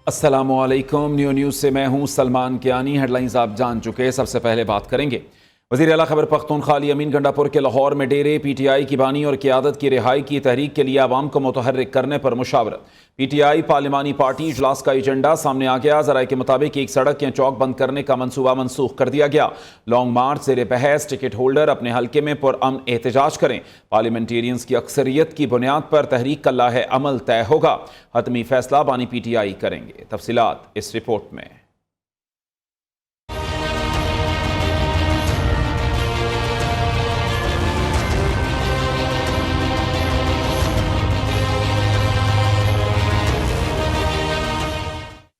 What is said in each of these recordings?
अस्सलामुअलैकुम। न्यूज़ से मैं हूं सलमान कियानी। हेडलाइंस आप जान चुके। सबसे पहले बात करेंगे वज़ीर आला खैबर पख्तूनख्वा अली अमीन गंडापुर के लाहौर में डेरे पीटीआई की बानी और क़यादत की रिहाई की तहरीक के लिए आवाम को मुतहर्रिक करने पर मुशावरत। पीटीआई पार्लिमानी पार्टी इजलास का एजेंडा सामने आ गया। ज़राए के मुताबिक एक सड़क या चौक बंद करने का मनसूबा मनसूख कर दिया गया। लॉन्ग मार्च ज़ेर बहस, टिकट होल्डर अपने हल्के में पुरअमन एहतजाज करें। पार्लियामेंटेरियंस की अक्सरियत की बुनियाद पर तहरीक का लाहे अमल तय होगा। हतमी फैसला बानी पीटीआई करेंगे। तफसीलात इस रिपोर्ट में।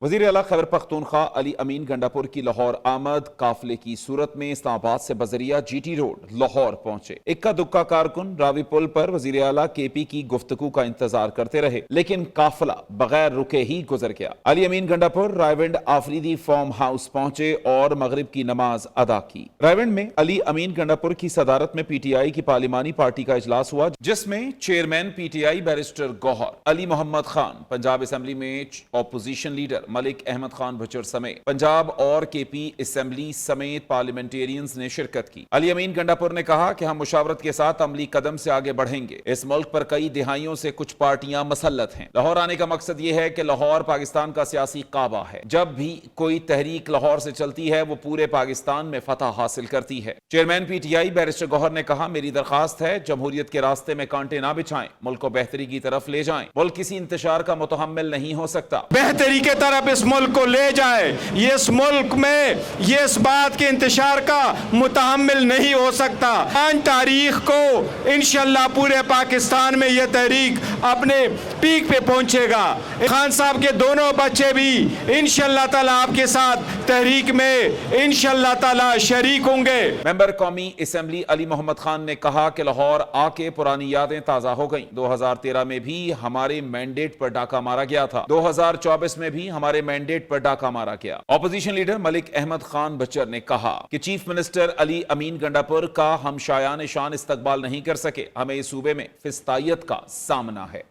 वज़ीर आला खैबर पख्तूनख्वा अली अमीन गंडापुर की लाहौर आमद काफिले की सूरत में इस्लामाबाद से बजरिया जीटी रोड लाहौर पहुंचे। इक्का दुक्का कारकुन रावी पुल पर वज़ीर आला केपी की गुफ्तगू का इंतजार करते रहे, लेकिन काफिला बगैर रुके ही गुजर गया। अली अमीन गंडापुर रायविंड आफरीदी फार्म हाउस पहुंचे और मगरिब की नमाज अदा की। रायविंड में अली अमीन गंडापुर की सदारत में पीटीआई की पार्लिमानी पार्टी का इजलास हुआ, जिसमें chairman PTI barrister Gohar Ali Muhammad Khan, Punjab assembly में ऑपोजिशन लीडर मलिक अहमद खान भुचर समेत पंजाब और केपी असेंबली समेत पार्लियामेंटेरियंस ने शिरकत की। अली अमीन गंडापुर ने कहा कि हम मुशावरत के साथ अमली कदम से आगे बढ़ेंगे। इस मुल्क पर कई दिहाइयों से कुछ पार्टियां मसल्लत हैं। लाहौर आने का मकसद यह है कि लाहौर पाकिस्तान का सियासी काबा है। जब भी कोई तहरीक लाहौर से चलती है वो पूरे पाकिस्तान में फतह हासिल करती है। चेयरमैन पीटीआई बैरिस्टर गौहर ने कहा, मेरी दरखास्त है जमहूरियत के रास्ते में कांटे ना बिछाएं, मुल्क को बेहतरी की तरफ ले जाएं। मुल्क किसी इंतशार का मुतहम्मिल नहीं हो सकता, बेहतरी के तरफ इस मुल्क को ले जाए। ये इस मुल्क में ये इस बात के इंतशार का मुतहम्मिल नहीं हो सकता। 5 तारीख को इंशाअल्लाह पूरे पाकिस्तान में ये तहरीक अपने पीक पे पहुंचेगा। खान साहब के दोनों बच्चे भी इंशाअल्लाह ताला आपके साथ तहरीक में इंशाअल्लाह ताला शरीक होंगे। मेंबर कौमी असेंबली अली मोहम्मद खान ने कहा कि लाहौर आके पुरानी यादें ताज़ा हो गईं। 2013 में भी हमारे मैंडेट पर डाका मारा गया था। 2024 में भी हमारे मैंडेट पर डाका मारा गया। ऑपोजिशन लीडर मलिक अहमद खान बचर ने कहा कि चीफ मिनिस्टर अली अमीन गंडापुर का हम शायान शान इस्तकबाल नहीं कर सके। हमें इस सूबे में फिस्तायत का सामना है।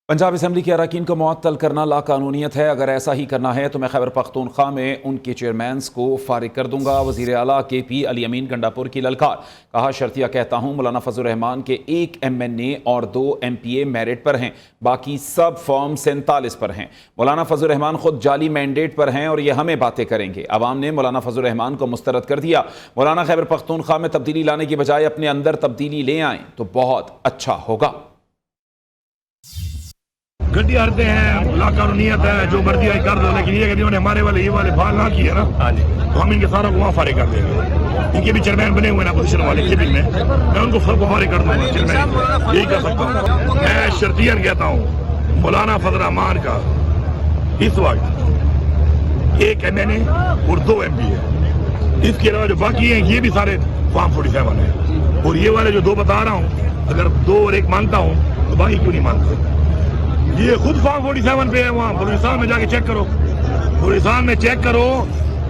पंजाब असम्बली के अरकान को मुअत्तल करना लाकानूनियत है। अगर ऐसा ही करना है तो मैं खैबर पख्तूनख्वा में उनके चेयरमैन्स को फारिग कर दूंगा। वज़ीर आला केपी अली अमीन गंडापुर की ललकार। कहा, शर्तिया कहता हूं मौलाना फजल रहमान के 1 MNA और 2 MPA मेरिट पर हैं, बाकी सब फॉर्म 47 पर हैं। मौलाना फजल रहमान खुद जाली मैंडेट पर हैं और ये हमें बातें करेंगे। अवाम ने मौलाना फजल रहमान को मुस्तरद कर दिया। मौलाना खैबर पख्तूनख्वा में तब्दीली लाने की बजाय अपने अंदर तब्दीली ले आएं तो बहुत अच्छा होगा। गड्डी हरते हैं, लाकानूनियत है, जो मर्जी है कर दो, लेकिन ये कहते हैं हमारे वाले ये वाले फाल ना किया ना, तो हम इनके सारों को वहाँ फारिग कर देंगे। इनके भी चेयरमैन बने हुए ना पोजीशन वाले के भी में, मैं उनको सबको फारिग कर दूंगा। चेयरमैन यही कर सकता हूँ। मैं शर्तियन कहता हूँ मौलाना फजल रहमान का इस वक्त 1 MNA और 2 MPA, इसके अलावा जो बाकी हैं ये भी सारे फॉर्म 47 है। और ये वाले जो 2 बता रहा हूँ, अगर 2 और 1 मानता हूँ तो बाकी क्यों नहीं मानता। ये खुद फॉर्म 47 पे है। वहाँ बलूचिस्तान में जाके चेक करो, बलूचिस्तान में चेक करो,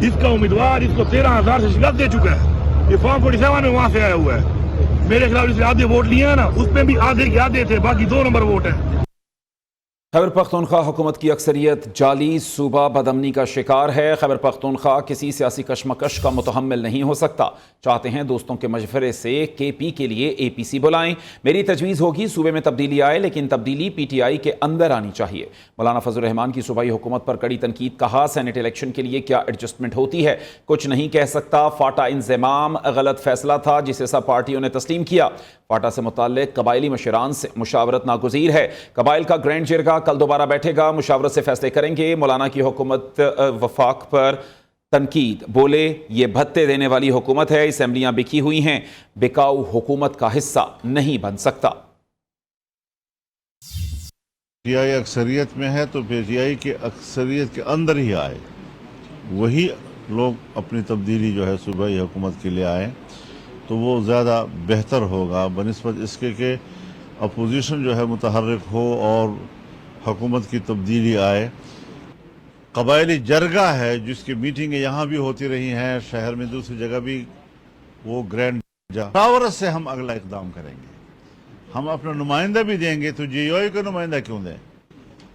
इसका उम्मीदवार इसको 13,000 से शिकस्त दे चुका है। ये फॉर्म 47 में वहाँ से आया हुआ है। मेरे खिलाफ जिसने आधे वोट लिए हैं ना, उसमें भी आधे के आधे थे, बाकी 2 नंबर वोट है। खैबर पख्तूनख्वा हुकूमत की अक्सरियत जाली सूबा बदअमनी का शिकार है। खैबर पख्तूनख्वा किसी सियासी कशमकश का मुतहम्मिल नहीं हो सकता। चाहते हैं दोस्तों के मशवरे से केपी के लिए APC बुलाएं। मेरी तजवीज़ होगी सूबे में तब्दीली आए, लेकिन तब्दीली PTI के अंदर आनी चाहिए। मौलाना फजल रहमान की सूबाई हुकूमत पर कड़ी तनकीद। कहा, सेनेट इलेक्शन के लिए क्या एडजस्टमेंट होती है कुछ नहीं कह सकता। फाटा इंजमाम गलत फैसला था जिसे सब पार्टियों ने तस्लीम किया। फाटा से मुताल्लिक कबायली मशरान से मुशावरत नागुज़ीर है। कबाइल का ग्रैंड जिरगा कल दोबारा बैठेगा, मुशावरत से फैसले करेंगे। मौलाना की हुकूमत वफाक पर तनकीद। बोले, ये भत्ते देने वाली हुकूमत है, असेंबलियां बिकी हुई हैं, बिकाऊ हुकूमत का हिस्सा नहीं बन सकता। PTI अक्सरियत में है तो PTI के अक्सरियत के अंदर ही आए, वही लोग अपनी तब्दीली जो है सूबाई हुकूमत के लिए आए तो वो ज़्यादा बेहतर होगा बनिस्बत इसके कि अपोजिशन जो है मुतहर्रिक हो और हुकूमत की तब्दीली आए। कबायली जरगा है जिसकी मीटिंगें यहाँ भी होती रही हैं, शहर में दूसरी जगह भी, वो ग्रैंड मुशावरत से हम अगला इक़दाम करेंगे। हम अपना नुमाइंदा भी देंगे तो GOI का नुमाइंदा क्यों दें,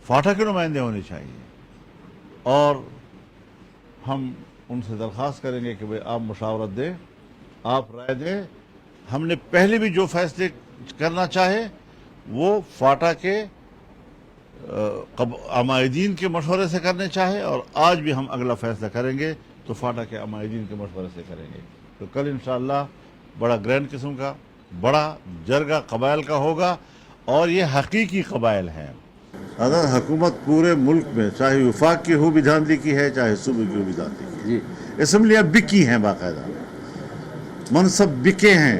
फाटा के नुमाइंदे होने चाहिए, और हम उनसे दरख्वास्त करेंगे कि भाई आप मशावरत दें, आप राय दें। हमने पहले भी जो फैसले करना चाहे वो फाटा के अमायदीन के मशवरे से करने चाहे, और आज भी हम अगला फैसला करेंगे तो फाटा के अमायदीन के मशवरे से करेंगे। तो कल इंशाअल्लाह बड़ा ग्रैंड किस्म का बड़ा जरगा कबाइल का होगा, और ये हकीकी कबाइल हैं। अगर हुकूमत पूरे मुल्क में चाहे वफाक की हो विधानली की है, चाहे सूबे की हो विधानली की जी, असम्बलियाँ बिकी हैं, बाकायदा मनसब बिके हैं।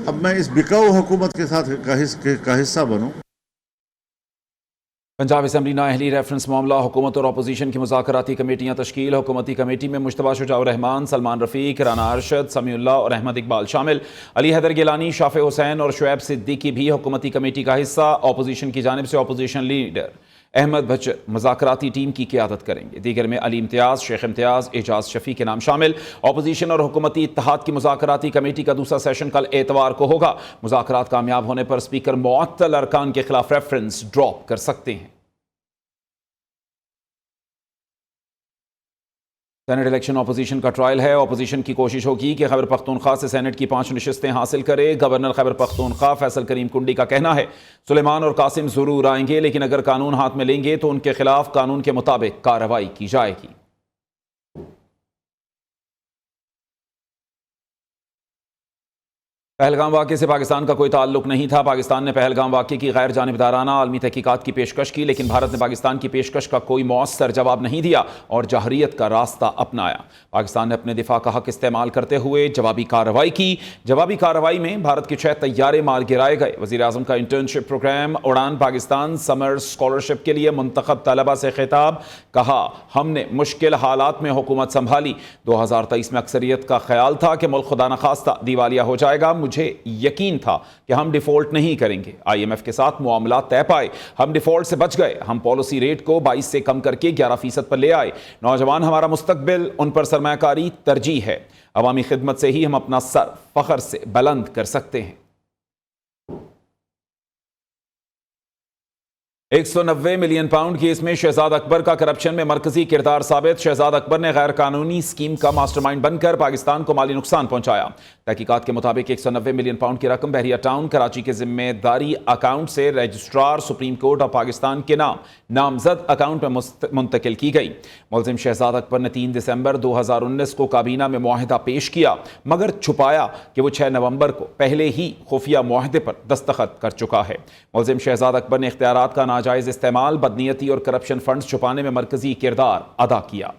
अब मैं इस बिकाऊ हुकूमत के साथ का हिस्सा बनूं। पंजाब असम्बली नाअहली रेफरेंस मामला, हुकूमत और अपोजिशन की मुज़ाकराती कमेटियाँ तश्कील। हुकूमती कमेटी में मुश्तबा शुजाउर रहमान, सलमान रफ़ीक, राना अरशद, समीउल्लाह और अहमद इकबाल शामिल। अली हैदर गिलानी, शाफे हुसैन और शुएब सिद्दीकी भी हुकूमती कमेटी का हिस्सा। अपोजिशन की जानिब से अपोजिशन लीडर अहमद बचर मुज़ाकराती टीम की क़ियादत करेंगे। दीगर में अली इम्तियाज़, शेख इम्तियाज़, एजाज शफ़ी के नाम शामिल। अपोजिशन और हुकूमती इत्तेहाद की मुज़ाकराती कमेटी का दूसरा सेशन कल एतवार को होगा। मुज़ाकरात कामयाब होने पर स्पीकर मुअत्तल अरकान के खिलाफ रेफरेंस ड्रॉप कर सकते हैं। सेनेट इलेक्शन अपोजिशन का ट्रायल है। अपोजिशन की कोशिश होगी कि खैबर पख्तूनख्वा से सेनेट की 5 नशिस्तें हासिल करे। गवर्नर खैबर पख्तूनख्वा फैसल करीम कुंडी का कहना है सुलेमान और कासिम जरूर आएंगे, लेकिन अगर कानून हाथ में लेंगे तो उनके खिलाफ कानून के मुताबिक कार्रवाई की जाएगी। पहलगाम वाक़े से पाकिस्तान का कोई ताल्लुक नहीं था। पाकिस्तान ने पहलगाम वाक़े की गैर जानिबदाराना आलमी तहकीकात की पेशकश की, लेकिन भारत ने पाकिस्तान की पेशकश का कोई मौसर जवाब नहीं दिया और जहरियत का रास्ता अपनाया। पाकिस्तान ने अपने दिफा का हक इस्तेमाल करते हुए जवाबी कार्रवाई की। जवाबी कार्रवाई में भारत के 6 तैयारे मार गिराए गए। वज़ीर आज़म का इंटर्नशिप प्रोग्राम उड़ान पाकिस्तान समर स्कॉलरशिप के लिए मुंतखब तलबा से खिताब। कहा, हमने मुश्किल हालात में हुकूमत संभाली। 2023 में अक्सरियत का ख्याल था कि मुल्क खुदा न खास्ता दिवालिया हो जाएगा। मुझे यकीन था कि हम डिफॉल्ट नहीं करेंगे। IMF के साथ मुआमला तय पाए, हम डिफॉल्ट से बच गए। हम पॉलिसी रेट को 22 से कम करके 11% पर ले आए। नौजवान हमारा मुस्तकबिल, उन पर सरमायाकारी तरजीह है। अवामी खिदमत से ही हम अपना सर फख्र से बुलंद कर सकते हैं। 190 मिलियन पाउंड केस में शहजाद अकबर का करप्शन में मरकजी किरदार साबित। शहजाद अकबर ने गैर कानूनी स्कीम का मास्टरमाइंड बनकर पाकिस्तान को माली नुकसान पहुंचाया। तहकीकात के मुताबिक 190 मिलियन पाउंड की रकम बहरिया टाउन कराची के जिम्मेदारी अकाउंट से registrar supreme court of Pakistan के नाम नामजद अकाउंट में मुंतकिल की गई। मुलजिम शहजाद अकबर ने 3 दिसंबर 2019 को काबीना में मुआहिदा पेश किया, मगर छुपाया कि वो 6 नवंबर को पहले ही खुफिया मुआहिदे पर दस्तखत कर चुका है। मुलजिम शहजाद अकबर ने इख्तियारात का नाजायज इस्तेमाल, बदनीयती और करप्शन फंड्स छुपाने में मरकजी किरदार अदा किया।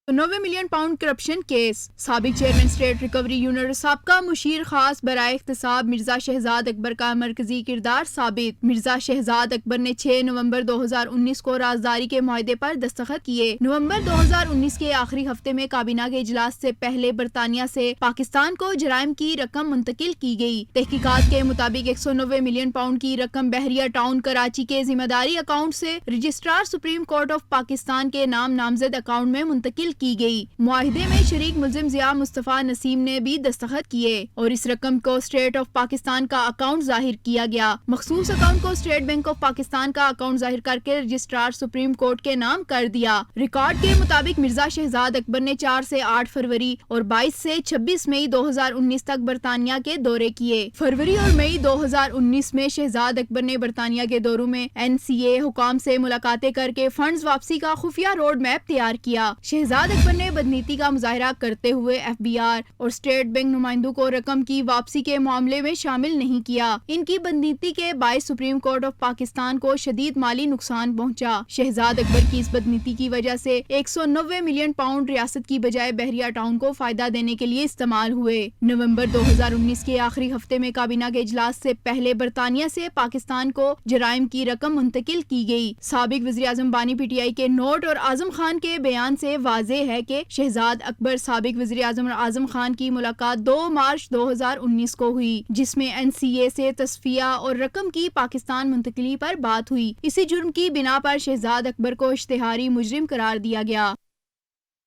90 मिलियन पाउंड करप्शन केस। साबिक चेयरमैन स्टेट रिकवरी यूनिट साबका मुशीर खास बराए इख्तिसाब मिर्जा शहजाद अकबर का मरकजी किरदार साबित। मिर्जा शहजाद अकबर ने 6 नवंबर 2019 को राजदारी के मुआहदे पर दस्तखत किए। नवंबर 2019 के आखिरी हफ्ते में काबीना के इजलास से पहले बरतानिया से पाकिस्तान को जराइम की रकम मुंतकिल की गई। तहकीकात के मुताबिक 190 मिलियन पाउंड की रकम बहरिया टाउन कराची के जिम्मेदारी अकाउंट से registrar supreme court of Pakistan के नाम नामजद अकाउंट में मुंतकिल की गई। मुआहिदे में शरीक मुलजिम जिया मुस्तफा नसीम ने भी दस्तखत किए और इस रकम को स्टेट ऑफ पाकिस्तान का अकाउंट जाहिर किया गया। मखसूस अकाउंट को स्टेट बैंक ऑफ पाकिस्तान का अकाउंट जाहिर करके रजिस्ट्रार सुप्रीम कोर्ट के नाम कर दिया। रिकॉर्ड के मुताबिक मिर्जा शहजाद अकबर ने 4 से 8 फरवरी और 22 से 26 मई 2019 तक बरतानिया के दौरे किए। फरवरी और मई 2019 में शहजाद अकबर ने बरतानिया के दौरों में NCA हुकाम से मुलाकातें करके फंड्स वापसी का खुफिया रोड मैप तैयार किया। शहजाद अकबर ने बदनीति का मुजाहरा करते हुए FBR और स्टेट बैंक नुमाइंदों को रकम की वापसी के मामले में शामिल नहीं किया। इनकी बदनीति के बायस सुप्रीम कोर्ट ऑफ पाकिस्तान को शदीद माली नुकसान पहुंचा। शहजाद अकबर की इस बदनीति की वजह से 190 मिलियन पाउंड रियासत की बजाय बहरिया टाउन को फायदा देने के लिए इस्तेमाल हुए। नवंबर 2019 के आखिरी हफ्ते में काबीना के इजलास से पहले बरतानिया से पाकिस्तान को जराइम की रकम मुंतकिल की गई। साबिक वज़ीर आज़म बानी PTI के नोट और आजम खान के बयान से वाज़ेह है कि शहजाद अकबर साबिक वज़ीर आज़म और आजम खान की मुलाकात 2 मार्च 2019 को हुई, जिसमें NCA से तस्फिया और रकम की पाकिस्तान मुंतकिली पर बात हुई। इसी जुर्म की बिना पर शहजाद अकबर को इश्तिहारी मुजरिम करार दिया गया।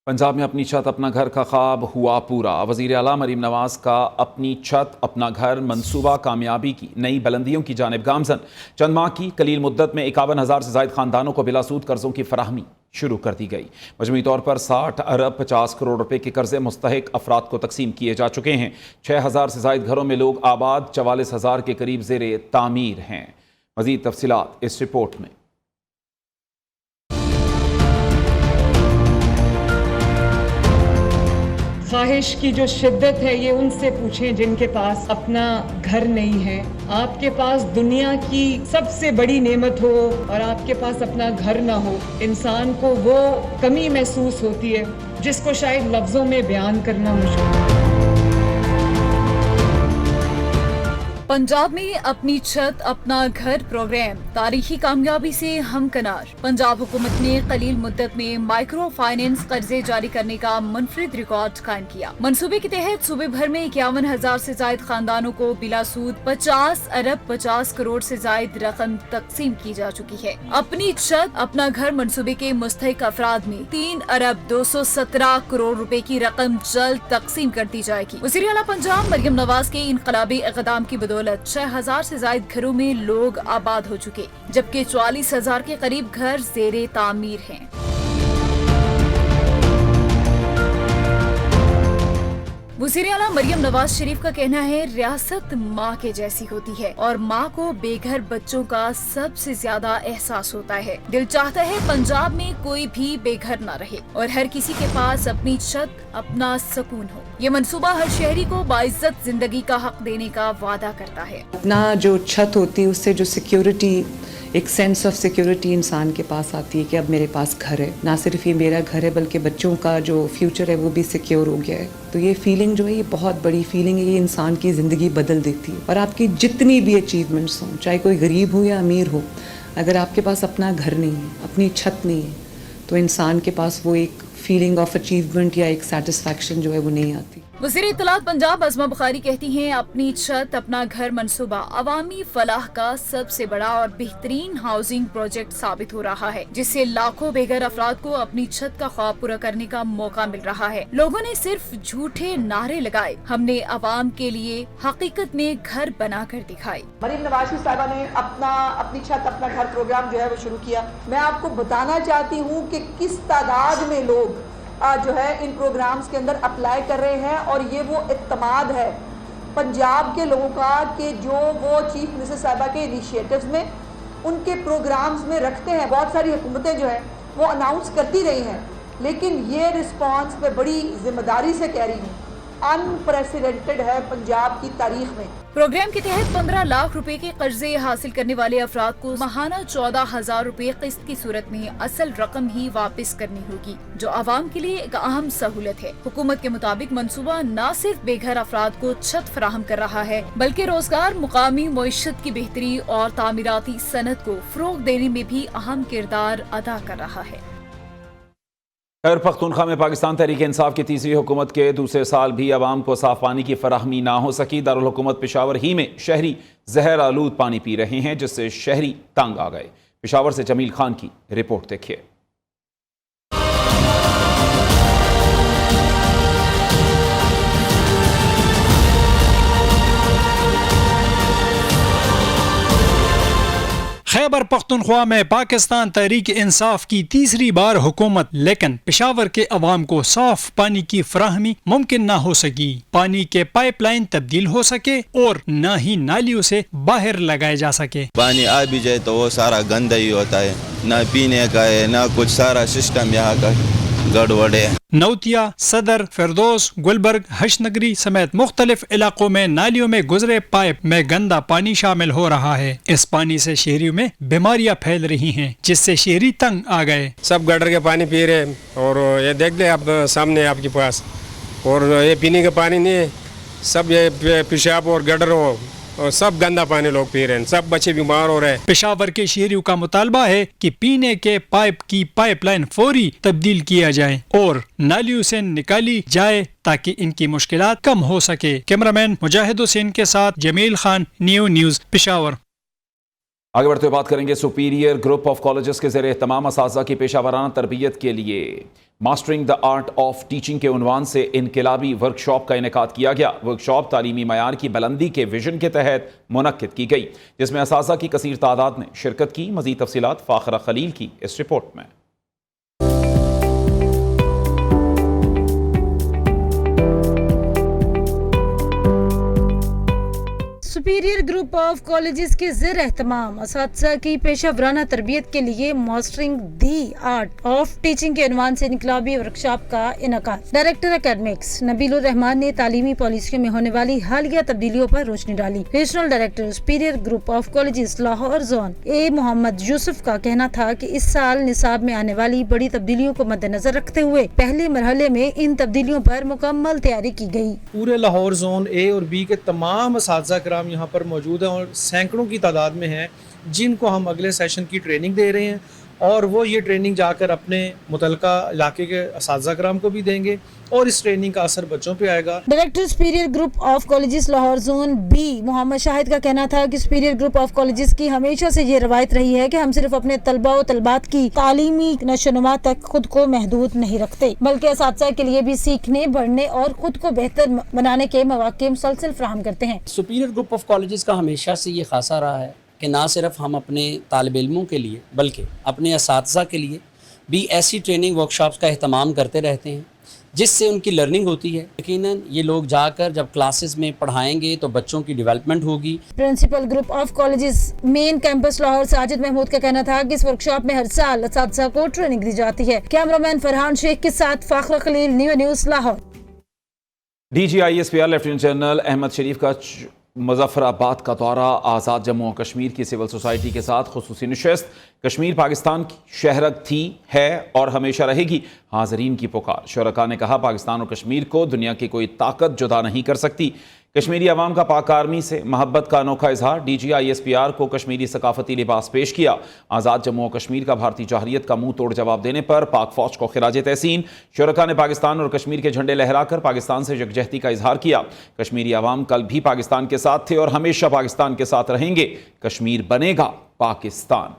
पंजाब में अपनी छत अपना घर का ख्वाब हुआ पूरा। वज़ीर आला मरीम नवाज का अपनी छत अपना घर मंसूबा कामयाबी की नई बुलंदियों की जानिब गामजन। चंद माह की कलील मुद्दत में 51,000 से ज़ायद ख़ानदानों को बिलासूद कर्ज़ों की फराहमी शुरू कर दी गई। मजमूई तौर पर 60 अरब 50 करोड़ रुपए के कर्जे मुस्तहिक अफराद को तकसीम किए जा चुके हैं। 6,000 से ज़ायद घरों में लोग आबाद, 44,000 के करीब ज़ेरे तामीर हैं। मज़ीद तफसीलात इस रिपोर्ट में। ख्वाहिश की जो शिद्दत है ये उनसे पूछें जिनके पास अपना घर नहीं है। आपके पास दुनिया की सबसे बड़ी नेमत हो और आपके पास अपना घर ना हो, इंसान को वो कमी महसूस होती है जिसको शायद लफ्ज़ों में बयान करना मुश्किल है। पंजाब में अपनी छत अपना घर प्रोग्राम तारीखी कामयाबी से हमकनार। पंजाब हुकूमत ने कलील मुद्दत में माइक्रो फाइनेंस कर्जे जारी करने का मुनफरिद रिकॉर्ड कायम किया। मंसूबे के तहत सूबे भर में 51,000 से जायद खानदानों को बिलासूद 50 अरब 50 करोड़ से जायद रकम तकसीम की जा चुकी है। अपनी छत अपना घर मंसूबे के मुस्तहिक अफराद में 3 अरब 217 करोड़ रुपए की रकम जल्द तकसीम कर दी जाएगी। वज़ीर आला पंजाब मरीम नवाज के इनकलाबी इक़दाम की बदौलत 6,000 से जायद घरों में लोग आबाद हो चुके, जबकि 44,000 के करीब घर ज़ेरे तामीर हैं। वज़ीर आला मरियम नवाज शरीफ का कहना है, रियासत माँ के जैसी होती है और माँ को बेघर बच्चों का सबसे ज्यादा एहसास होता है। दिल चाहता है पंजाब में कोई भी बेघर ना रहे और हर किसी के पास अपनी छत अपना सुकून हो। ये मंसूबा हर शहरी को बाइज्जत जिंदगी का हक देने का वादा करता है। अपना जो छत होती है उससे जो सिक्योरिटी, एक सेंस ऑफ सिक्योरिटी इंसान के पास आती है कि अब मेरे पास घर है, ना सिर्फ ये मेरा घर है बल्कि बच्चों का जो फ्यूचर है वो भी सिक्योर हो गया है। तो ये फीलिंग जो है ये बहुत बड़ी फीलिंग है, ये इंसान की ज़िंदगी बदल देती है। और आपकी जितनी भी अचीवमेंट्स हों, चाहे कोई गरीब हो या अमीर हो, अगर आपके पास अपना घर नहीं है, अपनी छत नहीं है, तो इंसान के पास वो एक फीलिंग ऑफ अचीवमेंट या एक सेटिस्फैक्शन जो है वो नहीं आती। वज़ीर इत्तलात पंजाब अज़मा बुखारी कहती हैं, अपनी छत अपना घर मंसूबा अवामी फलाह का सबसे बड़ा और बेहतरीन हाउसिंग प्रोजेक्ट साबित हो रहा है, जिससे लाखों बेघर अफराद को अपनी छत का ख्वाब पूरा करने का मौका मिल रहा है। लोगों ने सिर्फ झूठे नारे लगाए, हमने अवाम के लिए हकीकत में घर बना कर दिखाई। मरीम नवाज साहिबा ने अपनी छत अपना घर प्रोग्राम जो है वो शुरू किया। मैं आपको बताना चाहती हूँ कि किस तादाद में लोग जो है इन प्रोग्राम्स के अंदर अप्लाई कर रहे हैं और ये वो इत्तमाद है पंजाब के लोगों का कि जो वो चीफ मिनिस्टर साहिबा के इनिशिएटिव्स में, उनके प्रोग्राम्स में रखते हैं। बहुत सारी हुकूमतें जो हैं वो अनाउंस करती रही हैं, लेकिन ये रिस्पांस मैं बड़ी जिम्मेदारी से कह रही हूँ, अनप्रेसिडेंटेड है पंजाब की तारीख में। प्रोग्राम के तहत 15 लाख रुपए के कर्जे हासिल करने वाले अफराद को माहाना 14,000 रुपए किस्त की सूरत में असल रकम ही वापस करनी होगी, जो आवाम के लिए एक अहम सहूलत है। हुकूमत के मुताबिक मंसूबा न सिर्फ बेघर अफराद को छत फराहम कर रहा है, बल्कि रोजगार, मुकामी मईशत की बेहतरी और तामीराती सनत को फरोग देने में भी अहम किरदार अदा कर रहा है। खैबर पख्तूनख्वा में पाकिस्तान तहरीक इंसाफ की तीसरी हुकूमत के दूसरे साल भी आवाम को साफ पानी की फराहमी ना हो सकी। दारुल हुकूमत पेशावर ही में शहरी जहर आलूद पानी पी रहे हैं, जिससे शहरी तंग आ गए। पेशावर से जमील खान की रिपोर्ट देखिए। खैबर पख्तूनख्वा में पाकिस्तान तहरीक इंसाफ की तीसरी बार हुकूमत, लेकिन पेशावर के अवाम को साफ पानी की फराहमी मुमकिन न हो सकी। पानी के पाइपलाइन तब्दील हो सके और न ही नालियों से बाहर लगाए जा सके। पानी आ भी जाए तो वो सारा गंदा ही होता है, न पीने का है न कुछ, सारा सिस्टम यहाँ का गड़बड़ है। नौतिया, सदर, फिरदौस, गुलबर्ग, हशनगरी समेत मुख्तलिफ इलाकों में नालियों में गुजरे पाइप में गंदा पानी शामिल हो रहा है। इस पानी से शहरियों में बीमारियां फैल रही हैं, जिससे शहरी तंग आ गए। सब गटर के पानी पी रहे हैं और ये देख ले आप सामने आपके पास, और ये पीने का पानी नहीं है, सब ये पेशाब और गटर और सब गंदा पानी लोग पी रहे हैं, सब बच्चे बीमार हो रहे हैं। पेशावर के शहरियों का मुतालबा है कि पीने के पाइप की पाइपलाइन फौरी तब्दील किया जाए और नालियों से निकाली जाए ताकि इनकी मुश्किलात कम हो सके। कैमरामैन मुजाहिद हुसैन के साथ जमील खान, न्यूज़ पेशावर। आगे बढ़ते हुए बात करेंगे सुपीरियर ग्रुप ऑफ कॉलेजेस के ज़रिए तमाम असातिज़ा की पेशा वराना तरबियत के लिए mastering the art of teaching के उन्वान से इनकलाबी वर्कशॉप का इनेकाद किया गया। वर्कशॉप तालीमी मयार की बुलंदी के विजन के तहत मुनक्किद की गई, जिसमें असातिज़ा की कसीर तादाद ने शिरकत की। मज़ीद तफसीलात फ़ाखरा खलील की इस रिपोर्ट में। सुपीरियर ग्रुप ऑफ कॉलेजेस के ज़ेर एहतमाम असातिज़ा की पेशा वराना तरबियत के लिए mastering the art of teaching के उन्वान से इनकलाबी वर्कशॉप का इनेकाद। डायरेक्टर एकेडमिक्स नबीलुर रहमान ने तालीमी पॉलिसियों में होने वाली हालिया तब्दीलियों पर रोशनी डाली। Regional director Superior Group of Colleges Lahore zone A Muhammad Yousuf का कहना था कि इस साल निसाब में आने वाली बड़ी तब्दीलियों को मद्देनजर रखते हुए पहले मरहले में इन तब्दीलियों पर मुकम्मल तैयारी की गई। पूरे लाहौर जोन ए और बी के तमाम असातिज़ा कराम यहाँ पर मौजूद हैं और सैकड़ों की तादाद में हैं, जिनको हम अगले सेशन की ट्रेनिंग दे रहे हैं और वो ये ट्रेनिंग जाकर अपने मुतलका इलाके के असातिज़ा कराम को भी देंगे और इस ट्रेनिंग का असर बच्चों पे आएगा। Director Superior Group of Colleges Lahore zone B Muhammad Shahid का कहना था कि सुपीरियर ग्रुप ऑफ कॉलेजेस की हमेशा से ये रवायत रही है कि हम सिर्फ अपने तलबा और तलबात की तालीमी नशोनुमा तक खुद को महदूद नहीं रखते, बल्कि असातिज़ा के लिए भी सीखने, बढ़ने और खुद को बेहतर बनाने के मौके मुसलसल फराहम करते हैं। सुपीरियर ग्रुप ऑफ कॉलेजेस का हमेशा से ये खासा रहा है कि ना सिर्फ हम अपने तालिब इल्मों के लिए बल्कि अपने असातिज़ा के लिए भी ऐसी ट्रेनिंग वर्कशॉप्स का अहतमाम करते रहते हैं जिससे उनकी लर्निंग होती है। यकीनन ये लोग जाकर जब क्लासेस में पढ़ाएंगे तो बच्चों की डेवलपमेंट होगी। Principal group of colleges main campus Lahore Sajid Mahmood का कहना था कि इस वर्कशॉप में हर साल असातिज़ा को ट्रेनिंग दी जाती है। कैमरामैन फरहान शेख के साथ Fakhra Khalil, new news Lahore. DGISPR lieutenant general Ahmed Sharif का मुजफ्फराबाद का दौरा। आज़ाद जम्मू और कश्मीर की सिविल सोसाइटी के साथ खुसूसी नशिस्त। कश्मीर पाकिस्तान की शहरक थी, है और हमेशा रहेगी, हाज़रीन की पुकार। शुरका ने कहा, पाकिस्तान और कश्मीर को दुनिया की कोई ताकत जुदा नहीं कर सकती। कश्मीरी अवाम का पाक आर्मी से मोहब्बत का अनोखा इजहार। DGISPR को कश्मीरी सकाफती लिबास पेश किया। आज़ाद जम्मू और कश्मीर का भारतीय जाहरियत का मुंह तोड़ जवाब देने पर पाक फौज को खिराज तहसीन। शुरका ने पाकिस्तान और कश्मीर के झंडे लहराकर पाकिस्तान से यकजहती का इजहार किया। कश्मीरी अवाम कल भी पाकिस्तान के साथ थे और हमेशा पाकिस्तान के साथ रहेंगे। कश्मीर बनेगा पाकिस्तान।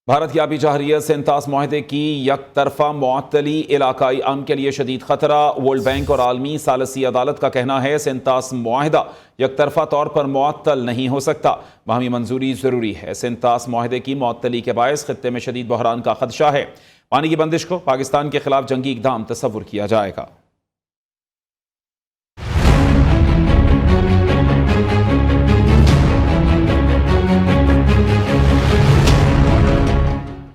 भारत की आबी जाहरियत से इंतास मुआहदे की यकतरफा मुअत्तली इलाकाई अमन के लिए शदीद खतरा। वर्ल्ड बैंक और आलमी सालसी अदालत का कहना है, सेंतास मुआहदा यकतरफा तौर पर मुअत्तल नहीं हो सकता, बाहमी मंजूरी जरूरी है। सेंतास मुआहदे की मुअत्तली के बायस खित्ते में शदीद बहरान का खदशा है। पानी की बंदिश को पाकिस्तान के खिलाफ जंगी इक़दाम तस्वुर किया जाएगा।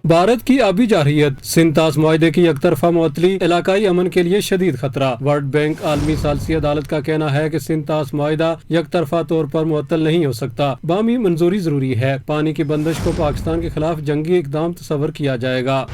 भारत की आबी जारहियत सिंतास मुआहदे की यकतरफा मुअत्तली इलाकाई अमन के लिए शदीद खतरा। वर्ल्ड बैंक आलमी सालसी अदालत का कहना है कि सिंतास मुआहदा यकतरफा तौर पर मुअत्तल नहीं हो सकता, बाहमी मंजूरी जरूरी है। पानी की बंदिश को पाकिस्तान के खिलाफ जंगी इक़दाम तस्वर किया जाएगा।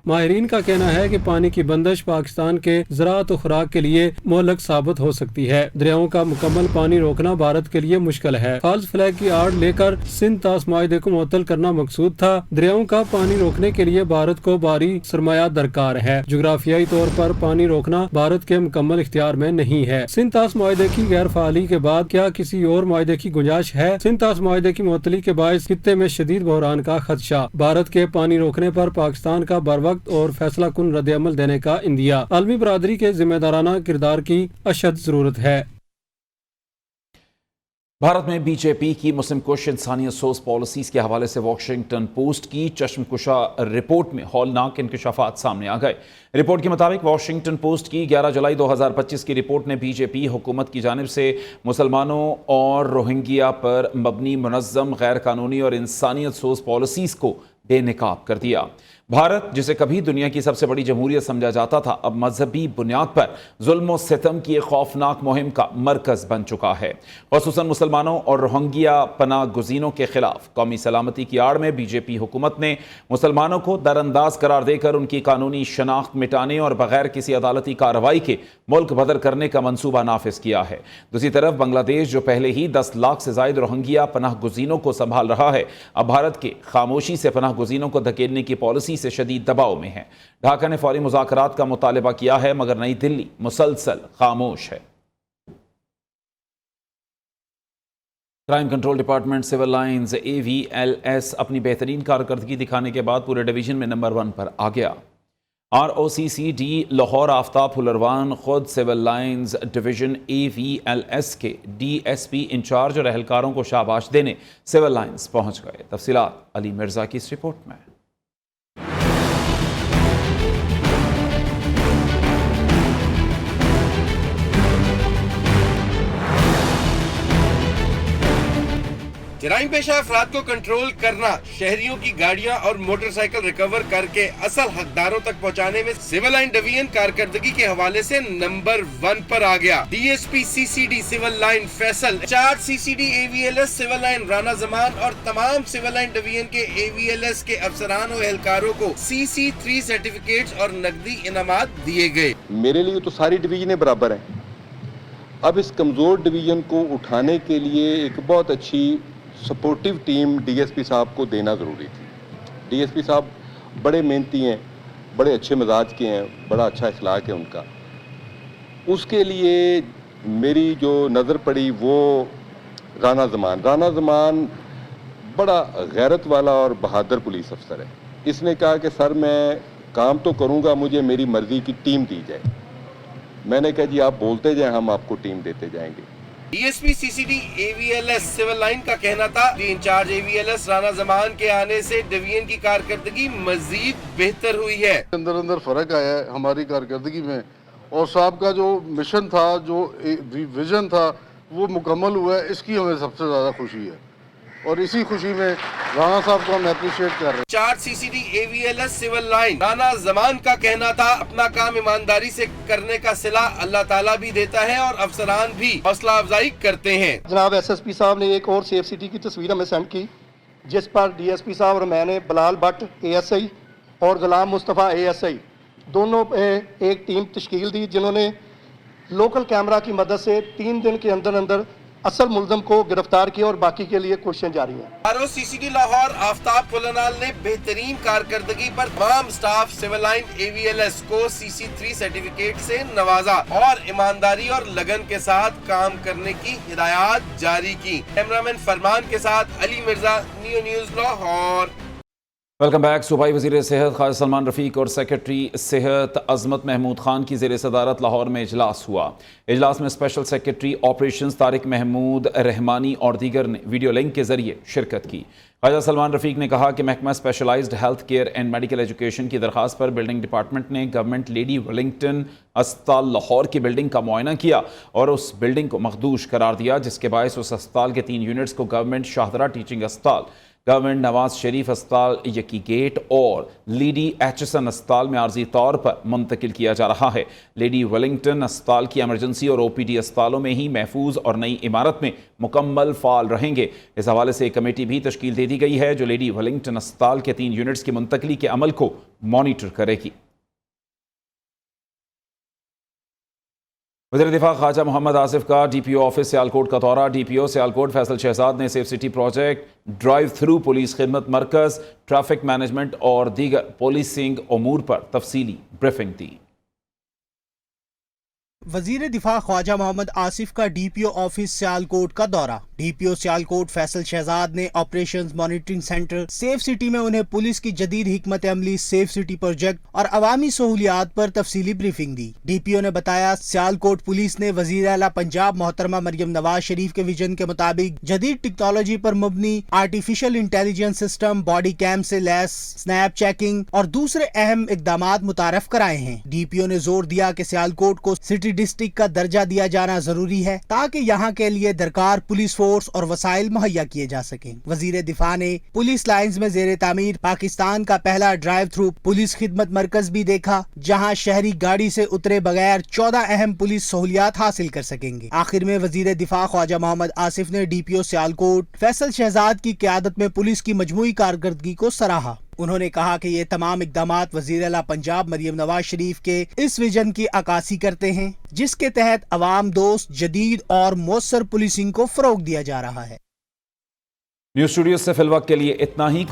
माहिरीन का कहना है कि पानी की बंदिश पाकिस्तान के ज़राअत और खुराक के लिए मोहलक साबित हो सकती है। दरियाओं का मुकम्मल पानी रोकना भारत के लिए मुश्किल है। फॉल्स फ्लैग की आड़ लेकर सिंतास मुआहदे को मुअत्तल करना मकसूद था। दरियाओं का पानी रोकने के लिए भारत को भारी सरमाया दरकार है। जोग्राफियाई तौर पर पानी रोकना भारत के मुकम्मल इख्तियार में नहीं है। सिंतास मुआहदे की गैर फाली के बाद क्या किसी और मुआहदे की गुंजाइश है? सिंतास मुआहदे की मुअत्तली के बायस खित्ते में शदीद बहरान का खदशा। भारत के पानी रोकने पर पाकिस्तान का बर और फैसला कुन रद्द अमल देने का इंदिया। आलमी बरादरी के जिम्मेदाराना किरदार की अशद जरूरत है। भारत में बीजेपी की मुस्लिम कुश इंसानियत सोच पॉलिसीज के हवाले से वॉशिंगटन पोस्ट की चश्मकुशा रिपोर्ट में हौलनाक इंकशाफात सामने आ गए। रिपोर्ट के मुताबिक वॉशिंगटन पोस्ट की 11 जुलाई 2025 की रिपोर्ट ने बीजेपी हुकूमत की जानिब से मुसलमानों और रोहिंग्या पर मबनी मुनज़्ज़म गैर कानूनी और इंसानियत सोच पॉलिसीज को बेनकाब कर दिया। भारत, जिसे कभी दुनिया की सबसे बड़ी जमहूरियत समझा जाता था, अब मजहबी बुनियाद पर जुल्म और सितम की एक खौफनाक मुहिम का मरकज बन चुका है। खुसूसन मुसलमानों और रोहिंग्या पनाह गुज़ीनों के खिलाफ कौमी सलामती की आड़ में बीजेपी हुकूमत ने मुसलमानों को दरअंदाज करार देकर उनकी कानूनी शनाख्त मिटाने और बगैर किसी अदालती कार्रवाई के मुल्क बदर करने का मनसूबा नाफिज किया है। दूसरी तरफ बांग्लादेश, जो पहले ही 10 लाख से जायद रोहिंग्या पनाह गुज़ीनों को संभाल रहा है, अब भारत के खामोशी से पनाह गुज़ीनों को धकेलने की पॉलिसी से शदीद दबाव में है। ढाका ने फौरी मुज़ाकरात का मुतालबा किया है, मगर नई दिल्ली मुसलसल खामोश है। Crime control department civil lines AVLS اپنی بہترین کارکردگی دکھانے کے بعد پورے ڈویژن میں نمبر 1 پر آ گیا۔ ROCCD لاہور آفتاب پھلروان خود سول لائنز ڈویژن AVLS کے DSP انچارج اور اہلکاروں کو شاباش دینے سول لائنز پہنچ گئے۔ تفصیلات علی مرزا کی اس رپورٹ میں۔ جرائم پیشہ افراد کو کنٹرول کرنا، شہریوں کی گاڑیاں اور موٹر سائیکل ریکور کر کے اصل حقداروں تک پہنچانے میں سول لائن ڈویژن کارکردگی کے حوالے سے نمبر 1 پر آ گیا۔ DSP CCD civil line Faisal, in-charge CCD AVLS civil line Rana Zaman اور تمام سول لائن ڈویژن کے AVLS کے افسران و اہلکاروں کو CC3 سرٹیفکیٹس اور نقدی انعامات دیے گئے۔ میرے لیے تو ساری ڈویژنیں برابر ہیں۔ اب اس کمزور ڈویژن کو اٹھانے کے لیے ایک بہت اچھی سپورٹیو ٹیم DSP صاحب کو دینا ضروری تھی۔ DSP صاحب بڑے محنتی ہیں، بڑے اچھے مزاج کے ہیں، بڑا اچھا اخلاق ہے ان کا۔ اس کے لیے میری جو نظر پڑی وہ رانا زمان بڑا غیرت والا اور بہادر پولیس افسر ہے۔ اس نے کہا کہ سر میں کام تو کروں گا، مجھے میری مرضی کی ٹیم دی جائے۔ میں نے کہا جی آپ بولتے جائیں، ہم آپ کو ٹیم دیتے جائیں گے۔ DSP CCD AVLS civil line کا کہنا تھا انچارج AVLS رانا زمان کے آنے سے ڈویژن کی کارکردگی مزید بہتر ہوئی ہے۔ اندر فرق آیا ہے ہماری کارکردگی میں، اور صاحب کا جو مشن تھا، جو ویژن تھا، وہ مکمل ہوا ہے۔ اس کی ہمیں سب سے زیادہ خوشی ہے، اور اسی خوشی میں رانا صاحب کو ہم اپریشیٹ کر رہے ہیں۔ In-charge CCD AVLS civil line Rana Zaman کا کہنا تھا اپنا کام ایمانداری سے کرنے کا صلہ اللہ تعالیٰ بھی دیتا ہے اور افسران بھی حوصلہ افزائی کرتے ہیں۔ جناب SSP صاحب نے ایک اور سیف سٹی کی تصویر ہمیں سینڈ کی، جس پر DSP صاحب اور میں نے بلال بٹ ASI اور غلام مصطفیٰ ASI دونوں ایک ٹیم تشکیل دی، جنہوں نے لوکل کیمرہ کی مدد سے 3 دن کے اندر اصل ملزم کو گرفتار کیا، اور باقی کے لیے کوششیں جاری ہیں۔ ROCCD لاہور آفتاب پھلنال نے بہترین کارکردگی پر تمام سٹاف سول لائن AVLS کو CC3 سرٹیفکیٹ سے نوازا اور ایمانداری اور لگن کے ساتھ کام کرنے کی ہدایات جاری کی۔ کیمرامین فرمان کے ساتھ Ali Mirza, new news Lahore. Welcome back. صوبائی وزیر صحت خواجہ سلمان رفیق اور سیکرٹری صحت عظمت محمود خان کی زیر صدارت لاہور میں اجلاس ہوا۔ اجلاس میں special secretary operations Tariq Mahmood Rehmani اور دیگر نے ویڈیو لنک کے ذریعے شرکت کی۔ خواجہ سلمان رفیق نے کہا کہ محکمہ specialised health care and medical education کی درخواست پر بلڈنگ ڈپارٹمنٹ نے گورنمنٹ لیڈی ولنگٹن اسپتال لاہور کی بلڈنگ کا معائنہ کیا اور اس بلڈنگ کو مخدوش قرار دیا، جس کے باعث اس اسپتال کے 3 یونٹس کو گورنمنٹ شاہدرہ ٹیچنگ اسپتال، گورنمنٹ نواز شریف اسپتال یکی گیٹ اور لیڈی ایچسن اسپتال میں عارضی طور پر منتقل کیا جا رہا ہے۔ لیڈی ولنگٹن اسپتال کی ایمرجنسی اور OPD اسپتالوں میں ہی محفوظ اور نئی عمارت میں مکمل فعال رہیں گے۔ اس حوالے سے ایک کمیٹی بھی تشکیل دے دی گئی ہے جو لیڈی ولنگٹن اسپتال کے 3 یونٹس کی منتقلی کے عمل کو مانیٹر کرے گی۔ وزیر دفاع خواجہ محمد آصف کا DPO آفس سیالکوٹ کا دورہ۔ DPO سیالکوٹ فیصل شہزاد نے safe city project, drive through police خدمت مرکز، ٹریفک مینجمنٹ اور دیگر پولیسنگ امور پر تفصیلی بریفنگ دی۔ وزیر دفاع خواجہ محمد آصف کا DPO آفس سیالکوٹ کا دورہ۔ DPO سیالکوٹ فیصل شہزاد نے operations monitoring centre safe city میں انہیں پولیس کی جدید حکمت عملی سیف سٹی پروجیکٹ اور عوامی سہولیات پر تفصیلی بریفنگ دی۔ DPO نے بتایا سیالکوٹ پولیس نے وزیر اعلیٰ پنجاب محترمہ مریم نواز شریف کے ویژن کے مطابق جدید ٹیکنالوجی پر مبنی artificial intelligence system, body came سے لیس سنیپ چیکنگ اور دوسرے اہم اقدامات متعارف کرائے ہیں۔ DPO نے زور دیا کہ سیالکوٹ کو سٹی ڈسٹرکٹ کا درجہ دیا جانا ضروری ہے تاکہ یہاں کے لیے درکار پولیس فورس اور وسائل مہیا کیے جا سکیں۔ وزیر دفاع نے پولیس لائنز میں زیر تعمیر پاکستان کا پہلا ڈرائیو تھرو پولیس خدمت مرکز بھی دیکھا، جہاں شہری گاڑی سے اترے بغیر 14 اہم پولیس سہولیات حاصل کر سکیں گے۔ آخر میں وزیر دفاع خواجہ محمد آصف نے DPO سیالکوٹ فیصل شہزاد کی قیادت میں پولیس کی مجموعی کارکردگی کو سراہا۔ انہوں نے کہا کہ یہ تمام اقدامات وزیر اعلیٰ پنجاب مریم نواز شریف کے اس ویژن کی عکاسی کرتے ہیں جس کے تحت عوام دوست جدید اور مؤثر پولیسنگ کو فروغ دیا جا رہا ہے۔ نیوز اسٹوڈیو سے فی الوقت کے لیے اتنا ہی۔